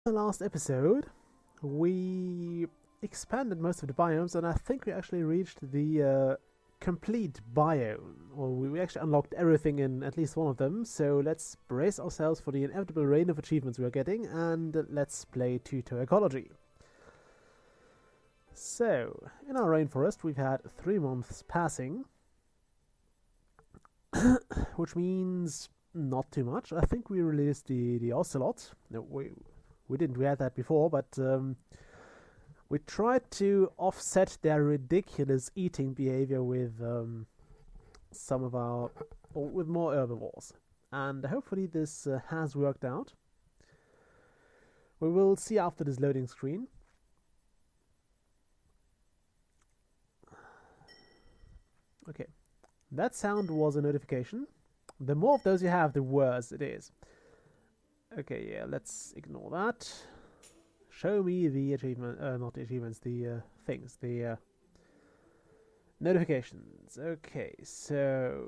The last episode, we expanded most of the biomes, and I think we actually reached the complete biome, or we actually unlocked everything in at least one of them. So let's brace ourselves for the inevitable rain of achievements we are getting, and let's play Tyto Ecology. So, in our rainforest, we've had 3 months passing, which means not too much. I think we released the ocelot. No, we didn't. We had that before, but we tried to offset their ridiculous eating behavior with some of our, or with more herbivores, and hopefully this has worked out. We will see after this loading screen. Okay, that sound was a notification. The more of those you have, the worse it is. Okay, yeah, let's ignore that. Show me the achievement, not the achievements, the things, the notifications. Okay, so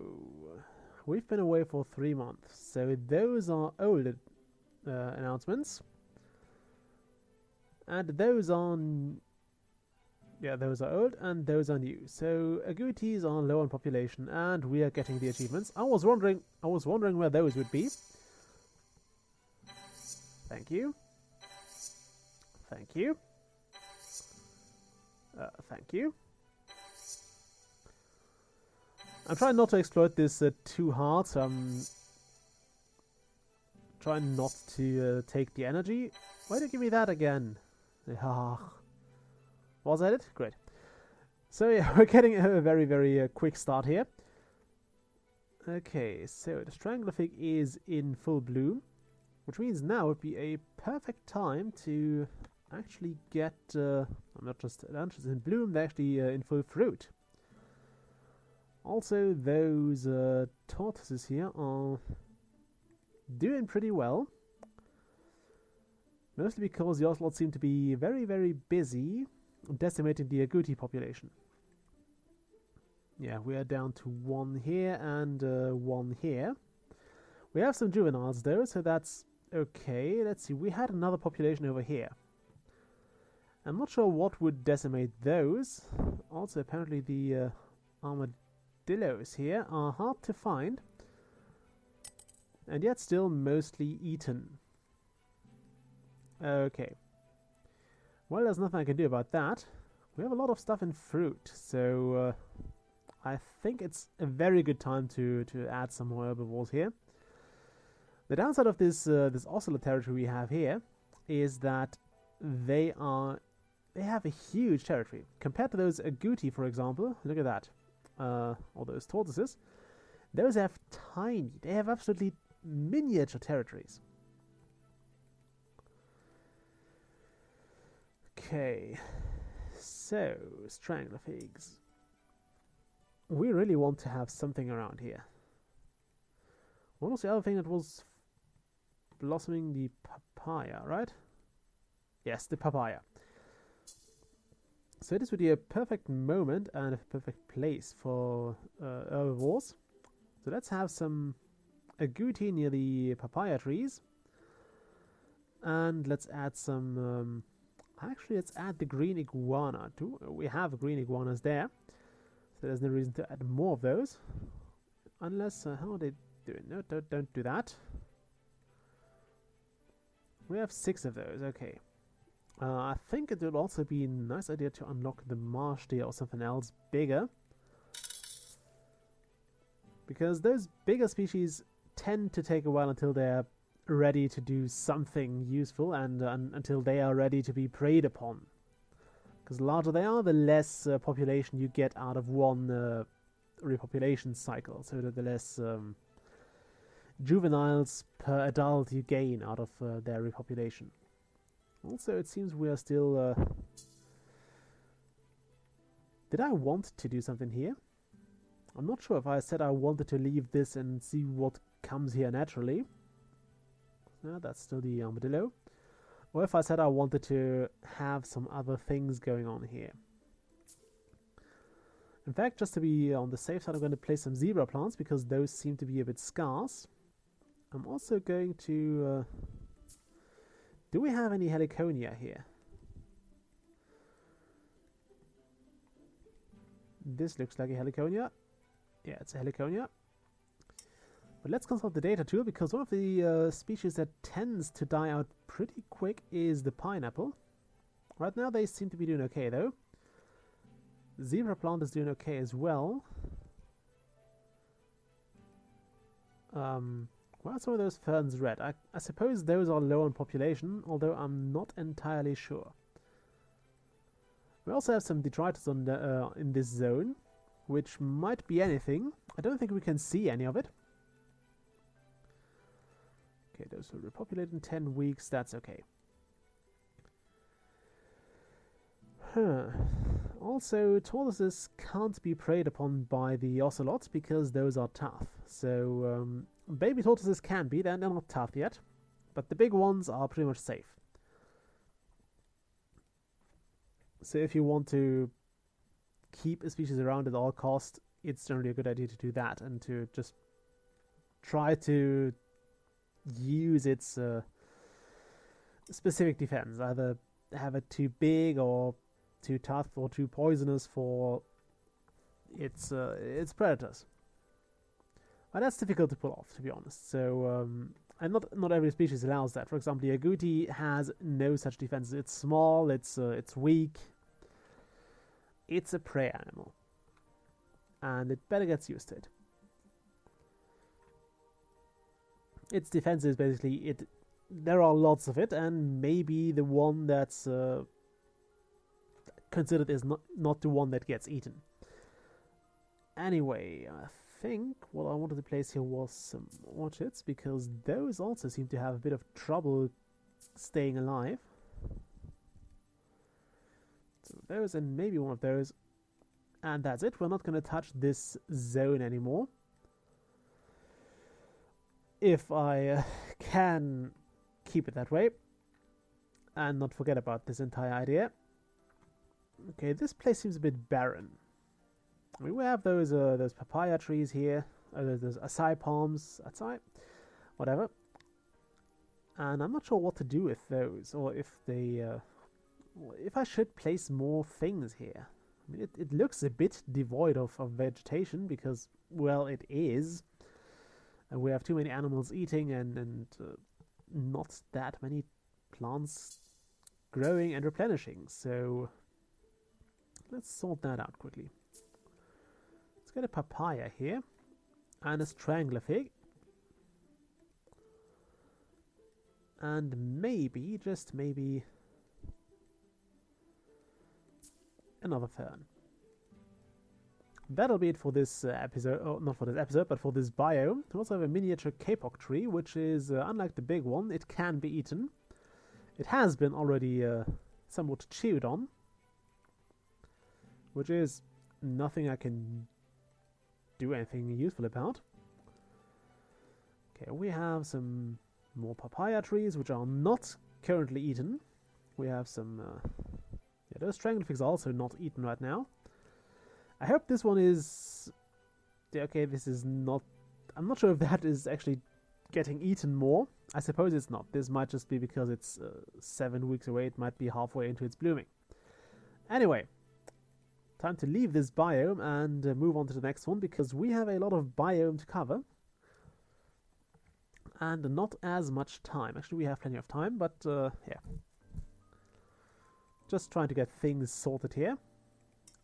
we've been away for 3 months, so those are old announcements, and those are those are old and those are new. So agoutis are low on population, and we are getting the achievements. I was wondering where those would be. Thank you. Thank you. Thank you. I'm trying not to exploit this too hard, so I'm trying not to take the energy. Why do you give me that again? Was that it? Great. So yeah, we're getting a very, very quick start here. Okay, so the strangler fig is in full bloom, which means now would be a perfect time to actually get, not just in bloom, they're actually in full fruit. Also, those tortoises here are doing pretty well. Mostly because the ocelots seem to be very, very busy decimating the agouti population. Yeah, we are down to 1 here and 1 here. We have some juveniles though, so that's okay. Let's see, we had another population over here. I'm not sure what would decimate those. Also, apparently the armadillos here are hard to find, and yet still mostly eaten. Okay. Well, there's nothing I can do about that. We have a lot of stuff in fruit, so I think it's a very good time to add some more herbivores here. The downside of this ocelot territory we have here is that they have a huge territory compared to those agouti, for example. Look at that, or those tortoises. Those have they have absolutely miniature territories. Okay, so strangler figs. We really want to have something around here. What was the other thing that was blossoming? The papaya, right? Yes, the papaya. So this would be a perfect moment and a perfect place for herbivores. So let's have some agouti near the papaya trees, and let's add some. Actually, let's add the green iguana too. We have green iguanas there, so there's no reason to add more of those. Unless, how are they doing? No, don't do that. We have 6 of those, okay. I think it would also be a nice idea to unlock the marsh deer or something else bigger, because those bigger species tend to take a while until they're ready to do something useful, and until they are ready to be preyed upon. Because the larger they are, the less population you get out of one repopulation cycle, so that the less juveniles per adult you gain out of their repopulation. Also, it seems we are still... Did I want to do something here? I'm not sure if I said I wanted to leave this and see what comes here naturally. That's still the armadillo. Or if I said I wanted to have some other things going on here. In fact, just to be on the safe side, I'm going to place some zebra plants, because those seem to be a bit scarce. I'm also going to Do we have any heliconia here? This looks like a heliconia. Yeah, it's a heliconia. But let's consult the data tool, because one of the species that tends to die out pretty quick is the pineapple. Right now they seem to be doing okay though. Zebra plant is doing okay as well. Why are some of those ferns red? I suppose those are low on population, although I'm not entirely sure. We also have some detritus on the, in this zone, which might be anything. I don't think we can see any of it. Okay, those will repopulate in 10 weeks, that's okay. Also, tortoises can't be preyed upon by the ocelots because those are tough. So, baby tortoises can be, they're not tough yet. But the big ones are pretty much safe. So if you want to keep a species around at all costs, it's generally a good idea to do that and to just try to use its specific defense. Either have it too big or too tough or too poisonous for its predators. But that's difficult to pull off, to be honest. So, and not every species allows that. For example, the agouti has no such defenses. It's small, it's weak. It's a prey animal, and it better gets used to it. Its defense is basically there are lots of it, and maybe the one that's considered is not the one that gets eaten. Anyway, I think what I wanted to place here was some orchids, because those also seem to have a bit of trouble staying alive. So those, and maybe one of those, and that's it. We're not going to touch this zone anymore. If I can keep it that way and not forget about this entire idea. Okay, this place seems a bit barren. I mean, we have those papaya trees here, those acai palms, acai, whatever. And I'm not sure what to do with those, or if they, if I should place more things here. I mean, it looks a bit devoid of vegetation because, well, it is. And we have too many animals eating and not that many plants growing and replenishing. So let's sort that out quickly. Let's get a papaya here and a strangler fig. And maybe, just maybe, another fern. That'll be it for this episode, or not for this episode, but for this biome. We also have a miniature kapok tree, which is, unlike the big one, it can be eaten. It has been already somewhat chewed on, which is nothing I can do anything useful about. Okay, we have some more papaya trees, which are not currently eaten. We have some, yeah, those strangle figs are also not eaten right now. I hope this one is... Yeah, okay, this is not... I'm not sure if that is actually getting eaten more. I suppose it's not. This might just be because it's 7 weeks away. It might be halfway into its blooming. Anyway, time to leave this biome and move on to the next one, because we have a lot of biome to cover. And not as much time. Actually, we have plenty of time, but yeah. Just trying to get things sorted here.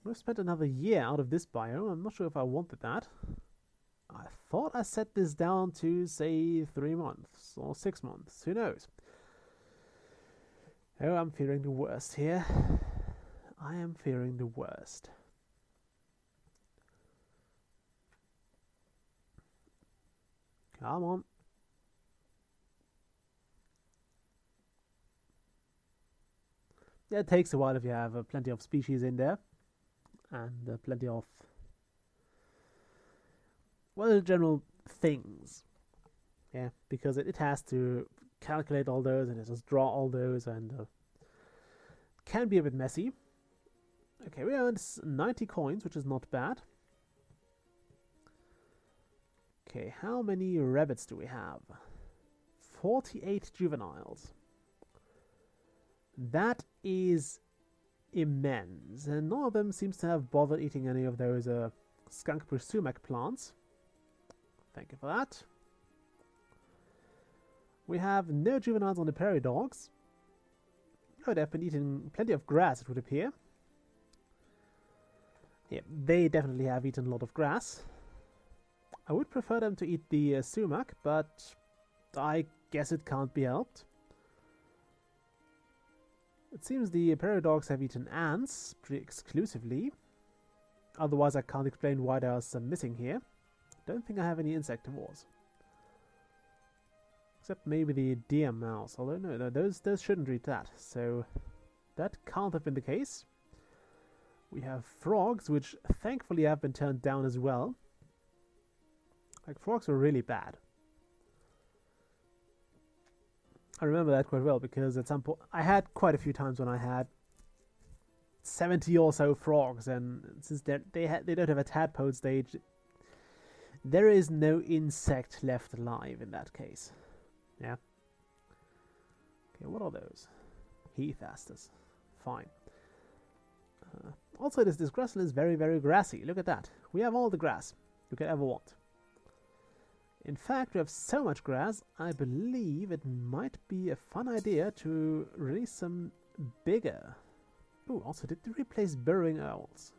We've spent another year out of this biome. I'm not sure if I wanted that. I thought I set this down to, say, 3 months or 6 months. Who knows? Oh, I'm fearing the worst here. I am fearing the worst. Come on. Yeah, it takes a while if you have plenty of species in there. And plenty of, well, general things. Yeah, because it has to calculate all those and it has to draw all those, and can be a bit messy. Okay, we earned 90 coins, which is not bad. Okay, how many rabbits do we have? 48 juveniles. That is immense, and none of them seems to have bothered eating any of those skunk sumac plants. Thank you for that. We have no juveniles on the prairie dogs. Oh, they've been eating plenty of grass, it would appear. Yeah, they definitely have eaten a lot of grass. I would prefer them to eat the sumac, but I guess it can't be helped. It seems the prairie dogs have eaten ants pretty exclusively. Otherwise, I can't explain why there are some missing here. Don't think I have any insectivores. Except maybe the deer mouse. Although, no, those shouldn't eat that. So, that can't have been the case. We have frogs, which thankfully have been turned down as well. Like, frogs were really bad. I remember that quite well, because at some point I had quite a few times when I had 70 or so frogs, and since they don't have a tadpole stage, there is no insect left alive in that case. Yeah. Okay, what are those? Heath asters. Fine. Also, this grassland is very, very grassy. Look at that. We have all the grass you could ever want. In fact, we have so much grass, I believe it might be a fun idea to release some bigger... Oh, also, did we replace burrowing owls?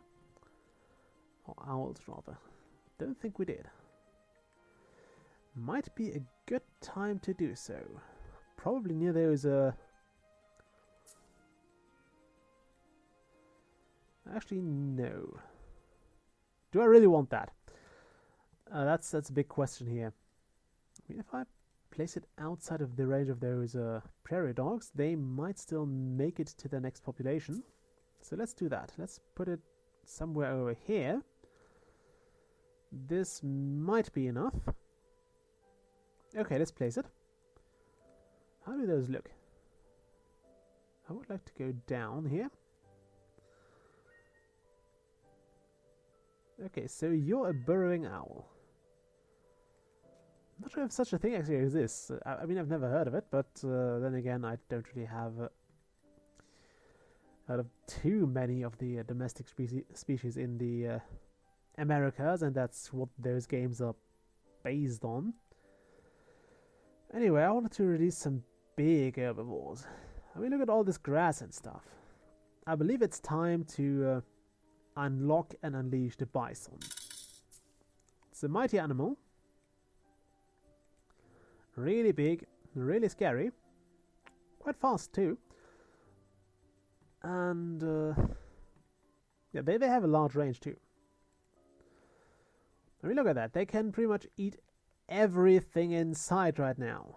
Or owls, rather. Don't think we did. Might be a good time to do so. Probably near those, Actually, no. Do I really want that? That's a big question here. I mean, if I place it outside of the range of those prairie dogs, they might still make it to the next population. So let's do that. Let's put it somewhere over here. This might be enough. Okay, let's place it. How do those look? I would like to go down here. Okay, so you're a burrowing owl. I'm not sure if such a thing actually exists. I mean, I've never heard of it, but then again, I don't really have heard of too many of the domestic species in the Americas, and that's what those games are based on. Anyway, I wanted to release some big herbivores. I mean, look at all this grass and stuff. I believe it's time to unlock and unleash the bison. It's a mighty animal. Really big, really scary. Quite fast too. And yeah, they have a large range too. I mean, look at that. They can pretty much eat everything in sight right now.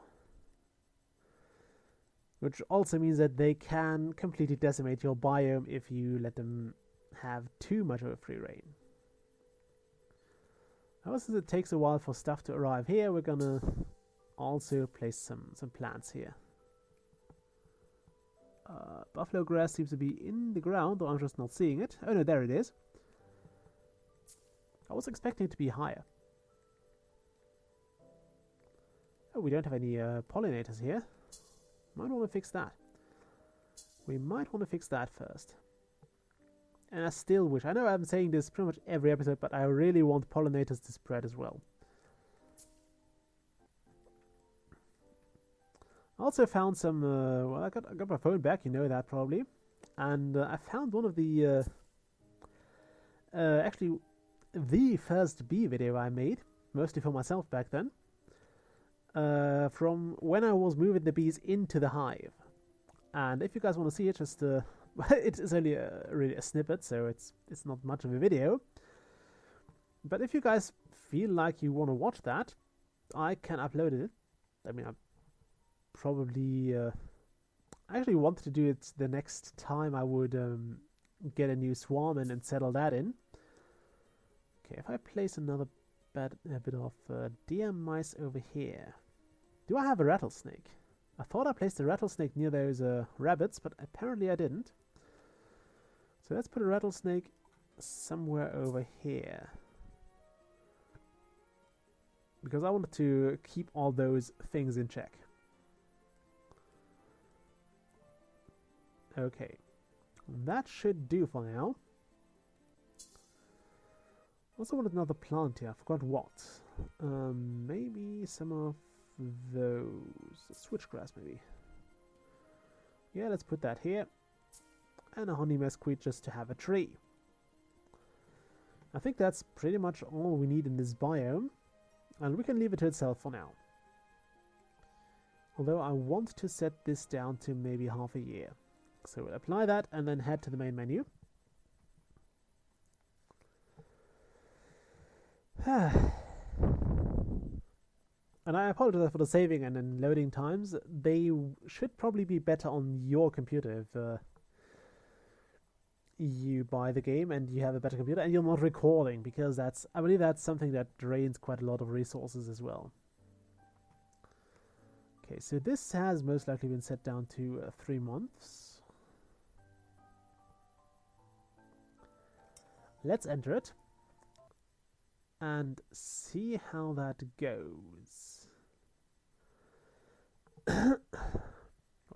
Which also means that they can completely decimate your biome if you let them have too much of a free reign. Now, since it takes a while for stuff to arrive here, we're gonna also place some plants here. Buffalo grass seems to be in the ground, or I'm just not seeing it. Oh no, there it is. I was expecting it to be higher. Oh, we don't have any pollinators here. Might want to fix that. We might want to fix that first. And I still wish, I know I'm saying this pretty much every episode, but I really want pollinators to spread as well. I also found some, well, I got my phone back, you know that probably. And I found one of the, actually, the first bee video I made, mostly for myself back then. From when I was moving the bees into the hive. And if you guys want to see it, just it is only really a snippet, so it's not much of a video. But if you guys feel like you want to watch that, I can upload it. I mean, I probably I actually wanted to do it the next time I would get a new swarm and settle that in. Okay, if I place another bit of deer mice over here. Do I have a rattlesnake? I thought I placed a rattlesnake near those rabbits, but apparently I didn't. So let's put a rattlesnake somewhere over here. Because I wanted to keep all those things in check. Okay, that should do for now. Also wanted another plant here. I forgot what. Maybe some of those switchgrass, maybe. Yeah, let's put that here. And a honey mesquite just to have a tree. I think that's pretty much all we need in this biome. And we can leave it to itself for now. Although I want to set this down to maybe half a year. So we'll apply that and then head to the main menu. And I apologize for the saving and then loading times. They should probably be better on your computer if you buy the game and you have a better computer and you're not recording, because I believe that's something that drains quite a lot of resources as well. Okay, so this has most likely been set down to 3 months. Let's enter it and see how that goes.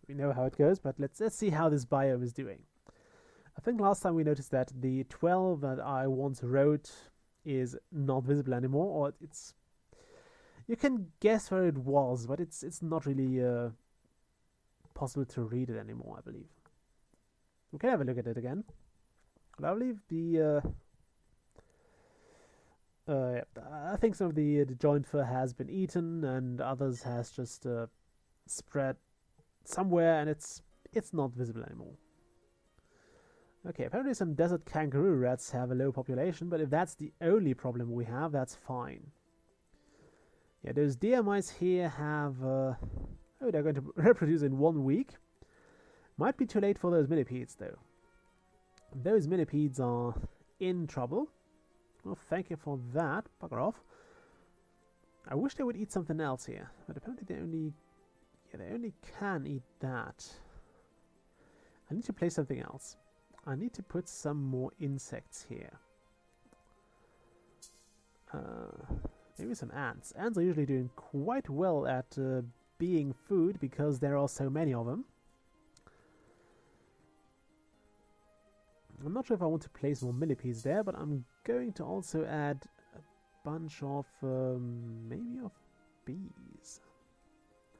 We know how it goes, but let's see how this biome is doing. I think last time we noticed that the 12 that I once wrote is not visible anymore, or it's... You can guess where it was, but it's not really possible to read it anymore, I believe. We can have a look at it again. But I believe the... I think some of the joint fur has been eaten, and others has just spread somewhere, and it's not visible anymore. Okay, apparently some desert kangaroo rats have a low population, but if that's the only problem we have, that's fine. Yeah, those deer mice here have... oh, they're going to reproduce in 1 week. Might be too late for those millipedes, though. Those millipedes are in trouble. Well, thank you for that. Bugger off. I wish they would eat something else here, but apparently they only... Yeah, they only can eat that. I need to place something else. I need to put some more insects here. Maybe some ants. Ants are usually doing quite well at being food because there are so many of them. I'm not sure if I want to place more millipedes there, but I'm going to also add a bunch of, maybe of bees.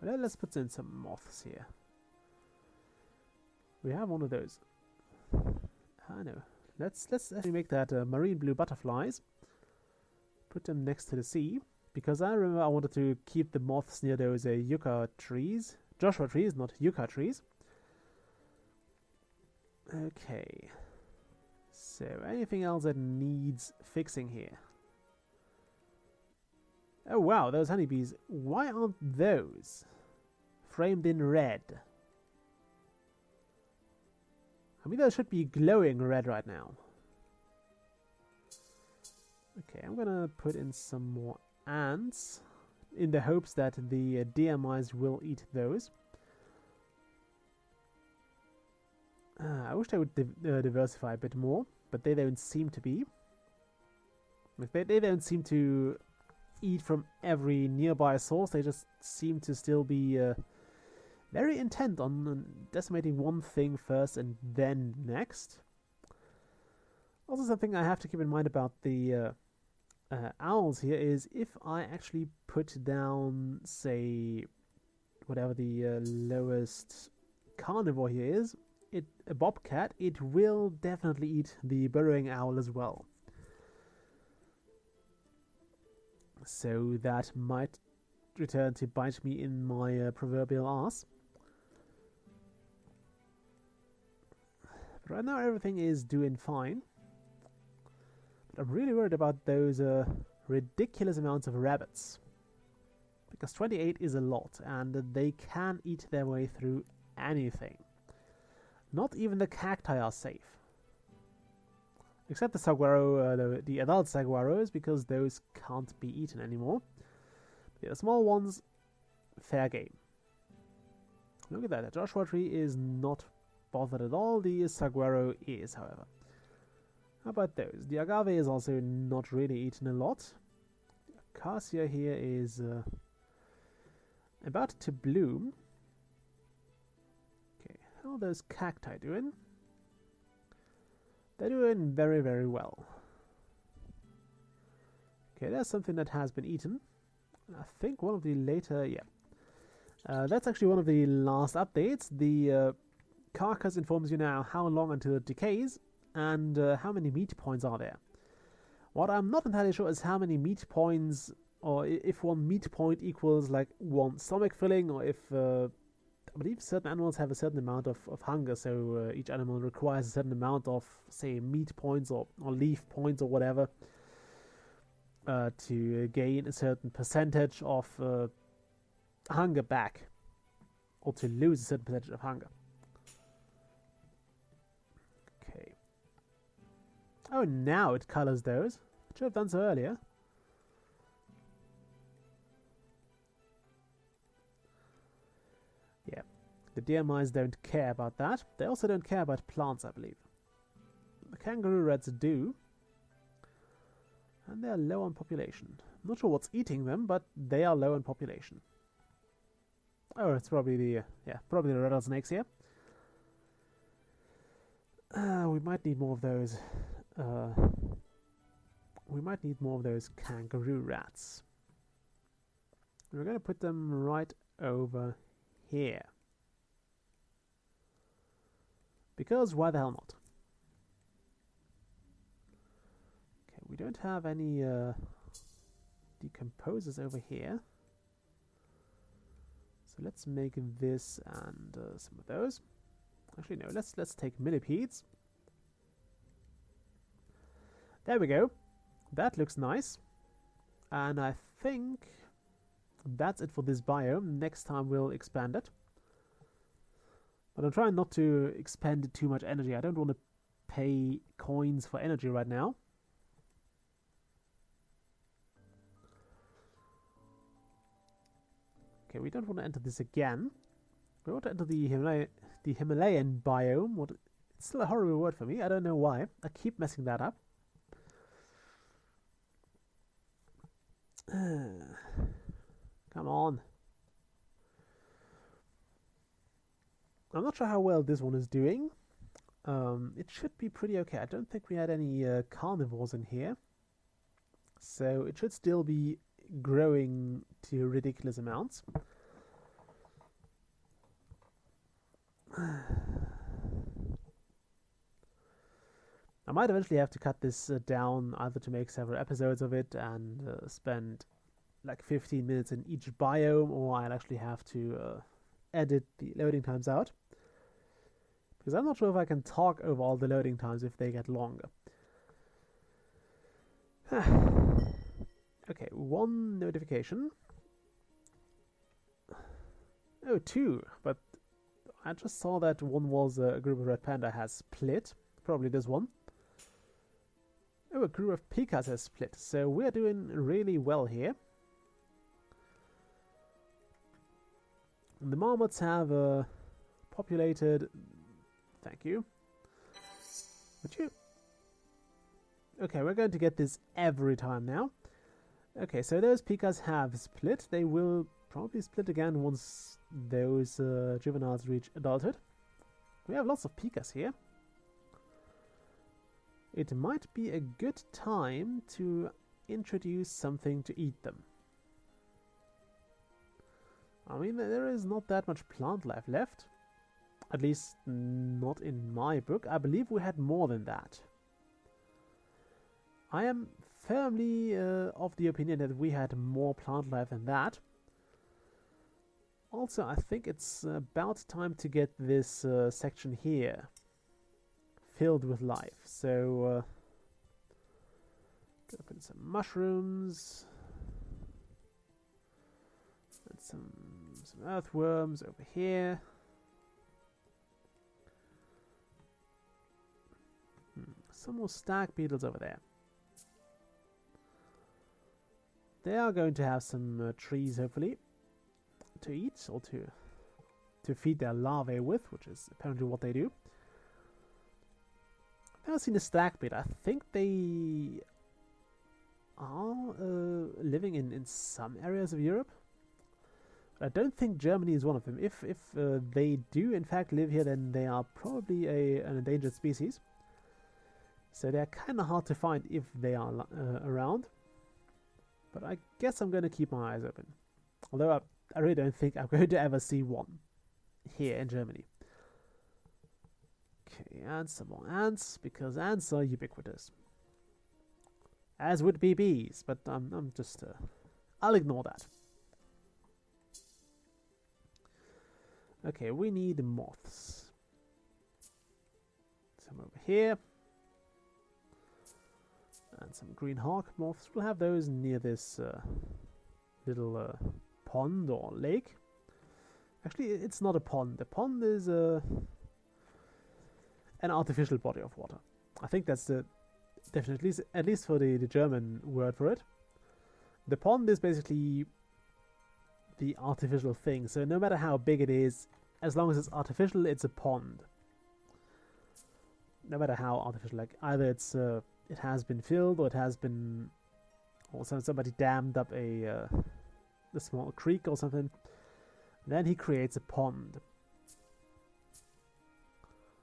Well, let's put in some moths here. We have one of those. I know. Let's actually make that marine blue butterflies. Put them next to the sea, because I remember I wanted to keep the moths near those yucca trees. Joshua trees, not yucca trees. Okay. So, anything else that needs fixing here? Oh wow, those honeybees. Why aren't those framed in red? I mean, those should be glowing red right now. Okay, I'm gonna put in some more ants in the hopes that the deer mice will eat those. I wish they would diversify a bit more, but they don't seem to be. They don't seem to eat from every nearby source. They just seem to still be very intent on decimating one thing first and then next. Also, something I have to keep in mind about the owls here is if I actually put down, say, whatever the lowest carnivore here is, a bobcat, it will definitely eat the burrowing owl as well. So that might return to bite me in my proverbial arse. But right now everything is doing fine. But I'm really worried about those ridiculous amounts of rabbits. Because 28 is a lot, and they can eat their way through anything. Not even the cacti are safe. Except the saguaro, the adult saguaros, because those can't be eaten anymore. The small ones, fair game. Look at that, the Joshua tree is not bothered at all. The saguaro is, however. How about those? The agave is also not really eaten a lot. The acacia here is about to bloom. Okay, How are those cacti doing? They're doing very, very well. Okay, there's something that has been eaten. I think one of the later... yeah. That's actually one of the last updates. The carcass informs you now how long until it decays and how many meat points are there. What I'm not entirely sure is how many meat points, or if one meat point equals like one stomach filling, or if I believe certain animals have a certain amount of hunger, so each animal requires a certain amount of, say, meat points or leaf points or whatever to gain a certain percentage of hunger back, or to lose a certain percentage of hunger. Okay. Oh, now it colors those. It should have done so earlier. Yeah. The deer mice don't care about that. They also don't care about plants, I believe. The kangaroo rats do. And they're low on population. I'm not sure what's eating them, but they are low in population. Oh, it's probably the probably the rattlesnakes here. We might need more of those. We might need more of those kangaroo rats. We're going to put them right over here. Because why the hell not? Okay, we don't have any decomposers over here. So let's make this and some of those. Actually, no, let's take millipedes. There we go. That looks nice. And I think that's it for this biome. Next time we'll expand it. But I'm trying not to expend too much energy. I don't want to pay coins for energy right now. Okay, we don't want to enter this again. We want to enter the Himalayan biome. It's still a horrible word for me. I don't know why. I keep messing that up. Come on. I'm not sure how well this one is doing. It should be pretty okay. I don't think we had any carnivores in here. So it should still be growing to ridiculous amounts. I might eventually have to cut this down, either to make several episodes of it and spend like 15 minutes in each biome, or I'll actually have to edit the loading times out. Because I'm not sure if I can talk over all the loading times if they get longer. Okay, one notification. Oh, two, but I just saw that one was a group of red panda has split. Probably this one. Oh, a group of Pikas has split. So we're doing really well here. The marmots have populated... Thank you. Would you... Okay, we're going to get this every time now. Okay, so those Pikas have split. They will probably split again once those juveniles reach adulthood. We have lots of Pikas here. It might be a good time to introduce something to eat them. I mean, there is not that much plant life left. At least not in my book. I believe we had more than that. I am firmly of the opinion that we had more plant life than that. Also, I think it's about time to get this section here filled with life. So, gonna put some mushrooms and some earthworms over here. Some more stag beetles over there. They are going to have some trees, hopefully, to eat or to feed their larvae with, which is apparently what they do. I've never seen a stag beetle. I think they are living in some areas of Europe. I don't think Germany is one of them. If they do in fact live here, then they are probably an endangered species. So they're kind of hard to find if they are around. But I guess I'm going to keep my eyes open. Although I really don't think I'm going to ever see one here in Germany. Okay, and some more ants, because ants are ubiquitous. As would be bees, but I'm just... I'll ignore that. Okay, we need moths. Some over here. And some green hawk moths. We'll have those near this little pond or lake. Actually, it's not a pond. The pond is an artificial body of water. I think that's the definitely, at least for the German word for it. The pond is basically the artificial thing. So no matter how big it is, as long as it's artificial, it's a pond. No matter how artificial, like either it's it has been filled, or it has been, or somebody dammed up a small creek or something. Then he creates a pond.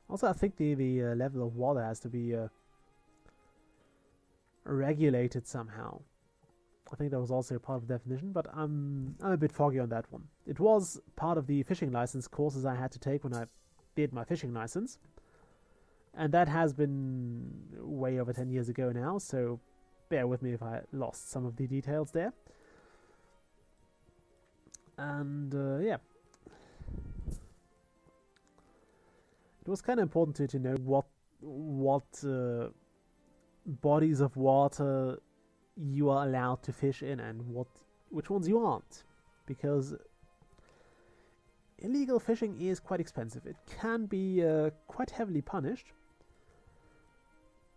Also, I think the level of water has to be regulated somehow. I think that was also part of the definition, but I'm a bit foggy on that one. It was part of the fishing license courses I had to take when I did my fishing license. And that has been way over 10 years ago now, so bear with me if I lost some of the details there. And yeah. It was kind of important to know what bodies of water you are allowed to fish in and which ones you aren't, because illegal fishing is quite expensive. It can be quite heavily punished,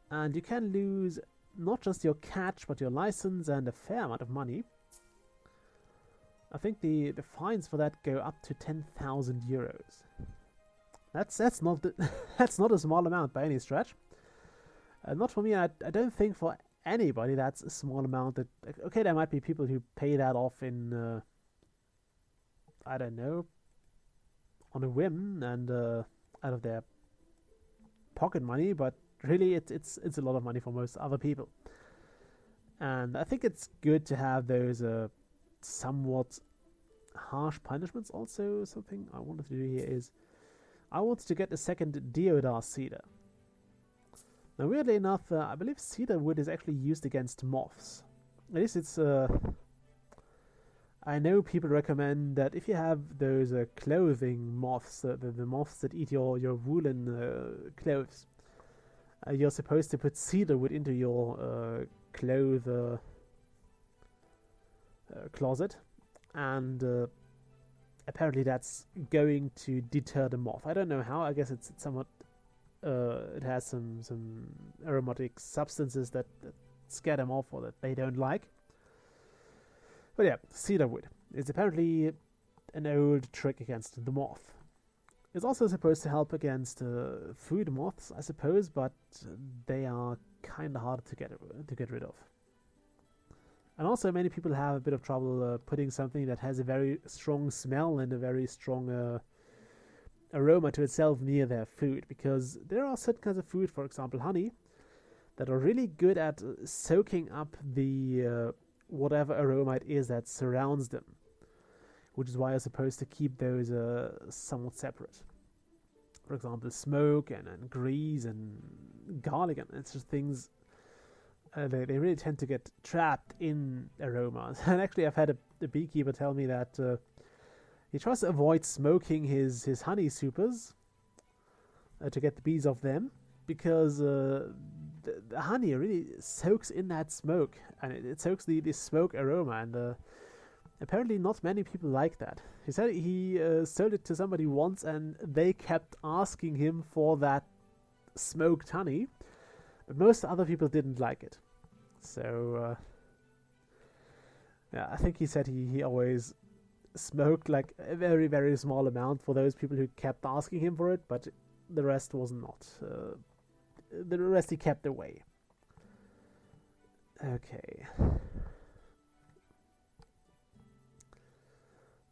and you can lose not just your catch but your license and a fair amount of money. I think the fines for that go up to 10,000 euros. That's not that's not a small amount by any stretch. Not for me. I don't think for anybody that's a small amount. That, okay, there might be people who pay that off in I don't know, on a whim and out of their pocket money, but really it's a lot of money for most other people. And I think it's good to have those somewhat harsh punishments. Also, something I wanted to do here is I wanted to get a second deodar cedar. Now, weirdly enough, I believe cedar wood is actually used against moths. At least it's... I know people recommend that if you have those clothing moths, the moths that eat your woolen clothes, you're supposed to put cedar wood into your closet, and apparently that's going to deter the moth. I don't know how. I guess it's somewhat... it has some aromatic substances that scare them off or that they don't like. But yeah, cedar wood is apparently an old trick against the moth. It's also supposed to help against food moths, I suppose, but they are kind of hard to get rid of. And also, many people have a bit of trouble putting something that has a very strong smell and a very strong aroma to itself near their food, because there are certain kinds of food, for example honey, that are really good at soaking up the whatever aroma it is that surrounds them, which is why you're supposed to keep those somewhat separate. For example, smoke and grease and garlic, and it's just things they really tend to get trapped in aromas. And actually, I've had a beekeeper tell me that he tries to avoid smoking his honey supers to get the bees off them, because the honey really soaks in that smoke, and it soaks the smoke aroma, and apparently not many people like that. He said he sold it to somebody once, and they kept asking him for that smoked honey, but most other people didn't like it. So yeah, I think he said he always smoked like a very, very small amount for those people who kept asking him for it, but the rest was not. The rest he kept away. Okay.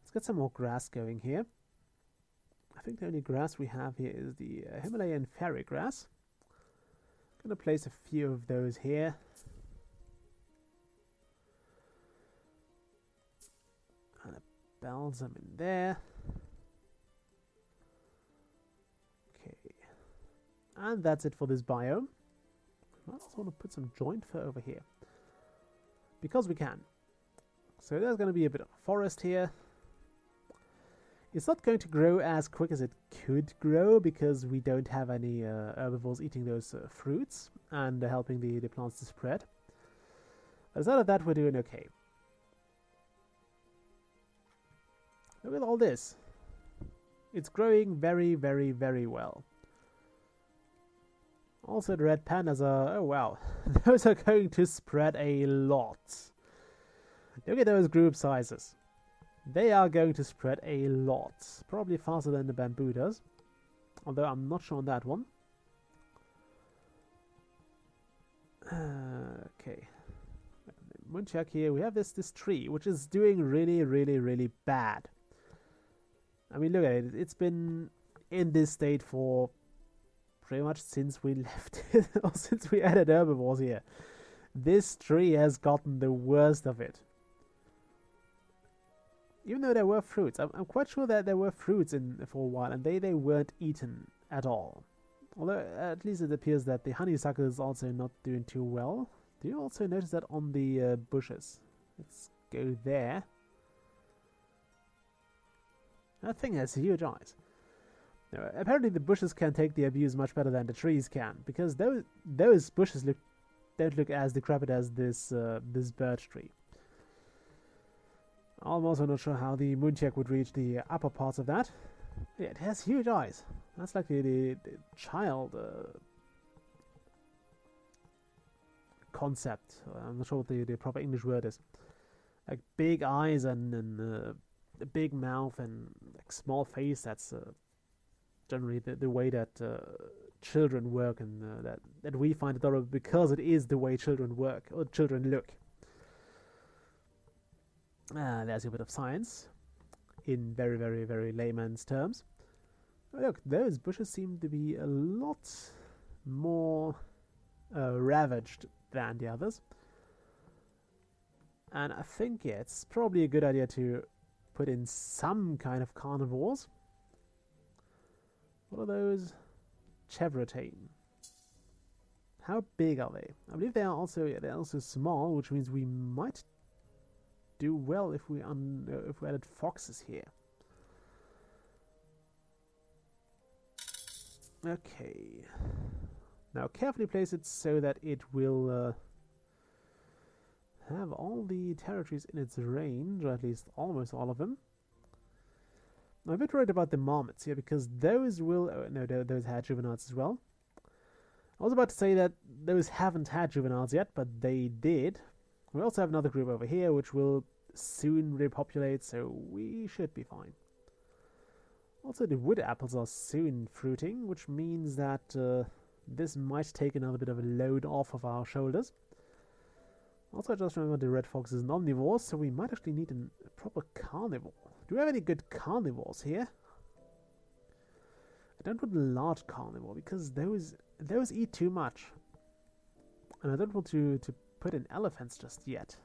Let's get some more grass going here. I think the only grass we have here is the Himalayan fairy grass. I'm going to place a few of those here. And a balsam in there. Okay. And that's it for this biome. I also want to put some joint fur over here. Because we can. So there's going to be a bit of a forest here. It's not going to grow as quick as it could grow because we don't have any herbivores eating those fruits and helping the plants to spread. But aside of that, we're doing okay. Look at all this. It's growing very, very, very well. Also, the red pandas are... oh wow. Those are going to spread a lot. Look at those group sizes. They are going to spread a lot. Probably faster than the bamboo does. Although I'm not sure on that one. Okay. Munchak here. We have this tree, which is doing really, really, really bad. I mean, look at it. It's been in this state for pretty much since we left it. Or since we added herbivores here. This tree has gotten the worst of it. Even though there were fruits, I'm quite sure that there were fruits in for a while, and they weren't eaten at all. Although, at least it appears that the honeysuckle is also not doing too well. Do you also notice that on the bushes? Let's go there. That thing has huge eyes. Now, apparently the bushes can take the abuse much better than the trees can, because those bushes don't look as decrepit as this birch tree. I'm also not sure how the Munchak would reach the upper parts of that. Yeah, it has huge eyes. That's like the child concept. I'm not sure what the proper English word is. Like big eyes and a big mouth and like small face. That's generally the way that children work, and that we find adorable because it is the way children work or children look. There's a bit of science in very, very, very layman's terms. Oh, look, those bushes seem to be a lot more ravaged than the others. And I think, yeah, it's probably a good idea to put in some kind of carnivores. What are those? Chevrotain. How big are they? I believe they're also small, which means we might do well if we added foxes here. Okay. Now carefully place it so that it will have all the territories in its range, or at least almost all of them. I'm a bit worried about the marmots here because those will... oh, no, those had juveniles as well. I was about to say that those haven't had juveniles yet, but they did. We also have another group over here which will soon repopulate, so we should be fine. Also, the wood apples are soon fruiting, which means that this might take another bit of a load off of our shoulders. Also, I just remember the red fox is an omnivore, so we might actually need a proper carnivore. Do we have any good carnivores here? I don't want a large carnivore because those eat too much. And I don't want to put in elephants just yet.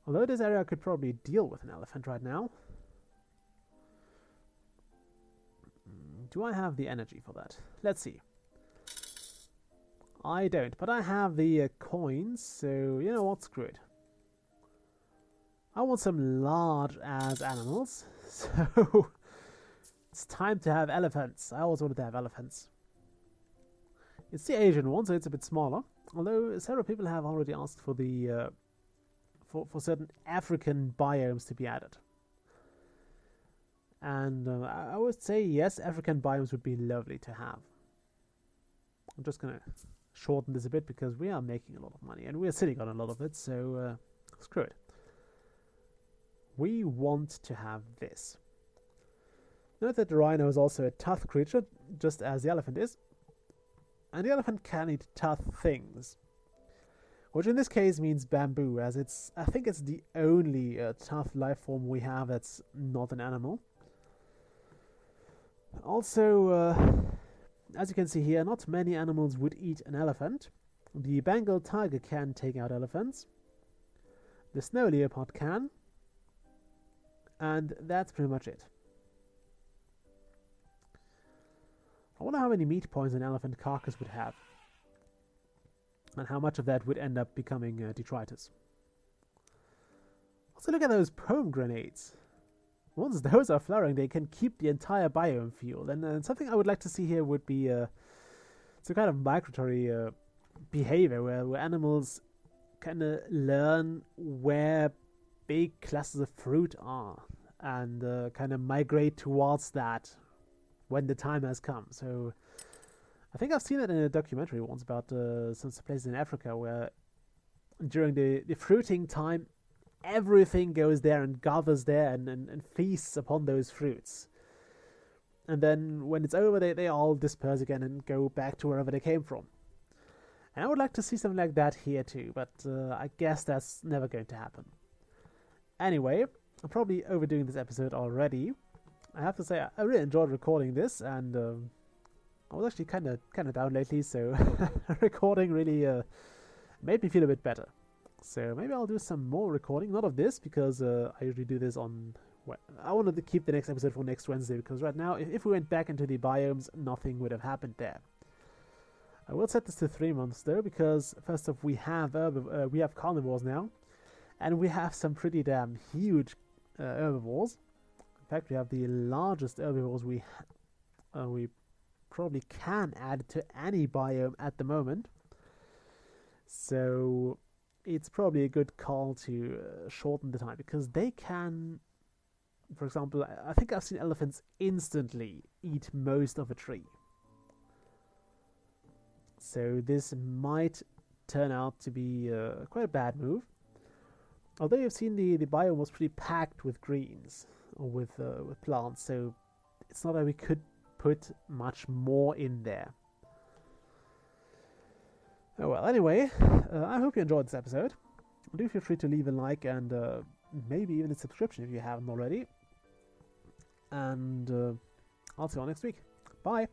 Although this area could probably deal with an elephant right now. Do I have the energy for that? Let's see. I don't, but I have the coins, so you know what, screw it. I want some large-ass animals, so it's time to have elephants. I always wanted to have elephants. It's the Asian one, so it's a bit smaller. Although several people have already asked for the for certain African biomes to be added. And I would say yes, African biomes would be lovely to have. I'm just going to shorten this a bit because we are making a lot of money and we're sitting on a lot of it, so screw it. We want to have this. Note that the rhino is also a tough creature, just as the elephant is. And the elephant can eat tough things. which in this case means bamboo, as I think it's the only tough life form we have that's not an animal. Also, as you can see here, not many animals would eat an elephant. The Bengal tiger can take out elephants. The snow leopard can. And that's pretty much it. I wonder how many meat points an elephant carcass would have. And how much of that would end up becoming detritus. Also, look at those pomegranates. Once those are flowering, they can keep the entire biome field. And something I would like to see here would be some kind of migratory behavior where animals kind of learn where big clusters of fruit are and kind of migrate towards that when the time has come. So I think I've seen it in a documentary once about some places in Africa where during the fruiting time, everything goes there and gathers there and feasts upon those fruits. And then when it's over, they all disperse again and go back to wherever they came from. And I would like to see something like that here too, but I guess that's never going to happen. Anyway, I'm probably overdoing this episode already. I have to say, I really enjoyed recording this, and I was actually kind of down lately, so recording really made me feel a bit better. So maybe I'll do some more recording, not of this, because I usually do this on... Well, I wanted to keep the next episode for next Wednesday, because right now, if we went back into the biomes, nothing would have happened there. I will set this to 3 months though, because first off, we have carnivores now, and we have some pretty damn huge herbivores. In fact, we have the largest herbivores we probably can add to any biome at the moment. So it's probably a good call to shorten the time, because they can, for example, I think I've seen elephants instantly eat most of a tree. So this might turn out to be quite a bad move. Although you've seen the biome was pretty packed with greens, or with plants, so it's not that we could put much more in there. Oh well, anyway, I hope you enjoyed this episode. Do feel free to leave a like and maybe even a subscription if you haven't already. And I'll see you all next week. Bye!